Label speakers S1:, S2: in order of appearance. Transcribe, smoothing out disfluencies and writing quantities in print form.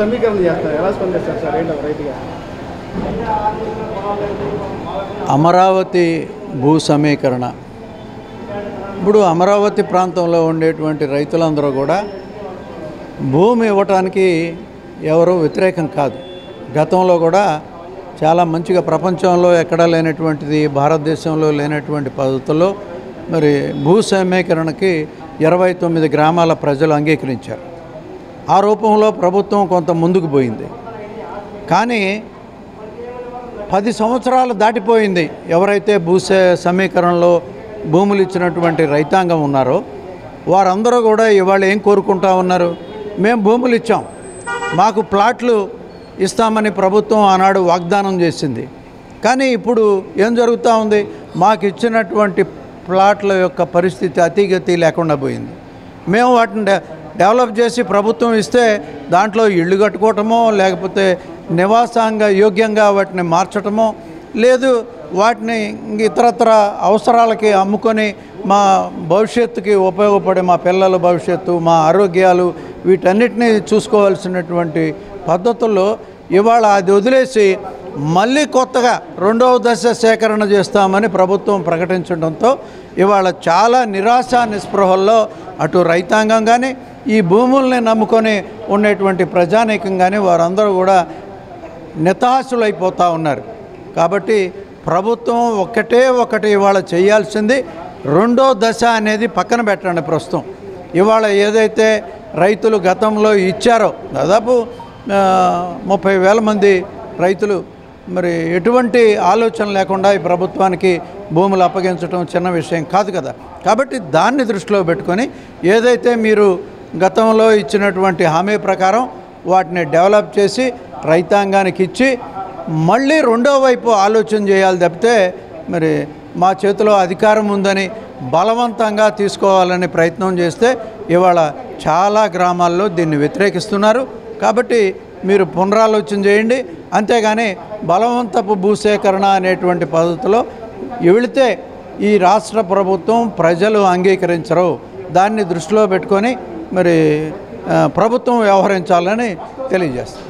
S1: సమీకరణ చేస్తారు, ఎలా స్పందిస్తారు సార్? ఏంటో రైతుగా
S2: అమరావతి భూ సమీకరణ ఇప్పుడు అమరావతి ప్రాంతంలో ఉండేటువంటి రైతులందరూ కూడా భూమి ఇవ్వటానికి ఎవరూ వ్యతిరేకం కాదు. గతంలో కూడా చాలా మంచిగా ప్రపంచంలో ఎక్కడా లేనటువంటిది, భారతదేశంలో లేనటువంటి పద్ధతుల్లో మరి భూ సమీకరణకి 29 గ్రామాల ప్రజలు అంగీకరించారు. ఆ రూపంలో ప్రభుత్వం కొంత ముందుకు పోయింది. కానీ 10 సంవత్సరాలు దాటిపోయింది. ఎవరైతే భూ సమీకరణలో భూములు ఇచ్చినటువంటి రైతాంగం ఉన్నారో వారందరూ కూడా ఇవాళ ఏం కోరుకుంటా ఉన్నారు? మేము భూములు ఇచ్చాం, మాకు ప్లాట్లు ఇస్తామని ప్రభుత్వం ఆనాడు వాగ్దానం చేసింది. కానీ ఇప్పుడు ఏం జరుగుతూ ఉంది? మాకు ఇచ్చినటువంటి ప్లాట్ల యొక్క పరిస్థితి అతిగతి లేకుండా పోయింది. మేము వాటిని డెవలప్ చేసి ప్రభుత్వం ఇస్తే దాంట్లో ఇళ్ళు కట్టుకోవటమో లేకపోతే నివాసాంగ యోగ్యంగా వాటిని మార్చటమో, లేదు వాటిని ఇతరత్ర అవసరాలకి అమ్ముకొని మా భవిష్యత్తుకి ఉపయోగపడే మా పిల్లల భవిష్యత్తు, మా ఆరోగ్యాలు వీటన్నిటినీ చూసుకోవాల్సినటువంటి పద్ధతుల్లో ఇవాళ అది వదిలేసి మళ్ళీ కొత్తగా 2వ దశ సేకరణ చేస్తామని ప్రభుత్వం ప్రకటించడంతో ఇవాళ చాలా నిరాశ నిస్పృహల్లో అటు రైతాంగం కానీ ఈ భూముల్ని నమ్ముకొని ఉండేటువంటి ప్రజానీకం కానీ వారందరూ కూడా నితాశులైపోతూ ఉన్నారు. కాబట్టి ప్రభుత్వం ఒకటి ఇవాళ చేయాల్సింది 2వ దశ అనేది పక్కన పెట్టండి. ప్రస్తుతం ఇవాళ ఏదైతే రైతులు గతంలో ఇచ్చారో దాదాపు 30,000 మంది రైతులు మరి ఎటువంటి ఆలోచన లేకుండా ఈ ప్రభుత్వానికి భూములు అప్పగించడం చిన్న విషయం కాదు కదా. కాబట్టి దాన్ని దృష్టిలో పెట్టుకొని ఏదైతే మీరు గతంలో ఇచ్చినటువంటి హామీ ప్రకారం వాటిని డెవలప్ చేసి రైతాంగానికి ఇచ్చి మళ్ళీ 2వ వైపు ఆలోచన చేయాలి తప్పితే మరి మా చేతిలో అధికారం ఉందని బలవంతంగా తీసుకోవాలని ప్రయత్నం చేస్తే ఇవాళ చాలా గ్రామాల్లో దీన్ని వ్యతిరేకిస్తున్నారు. కాబట్టి మీరు పునరాలోచన చేయండి. అంతేగాని బలవంతపు భూసేకరణ అనేటువంటి పద్ధతిలో వెళితే ఈ రాష్ట్ర ప్రభుత్వం ప్రజలు అంగీకరించరు. దాన్ని దృష్టిలో పెట్టుకొని మరి ప్రభుత్వం వ్యవహరించాలని తెలియజేస్తుంది.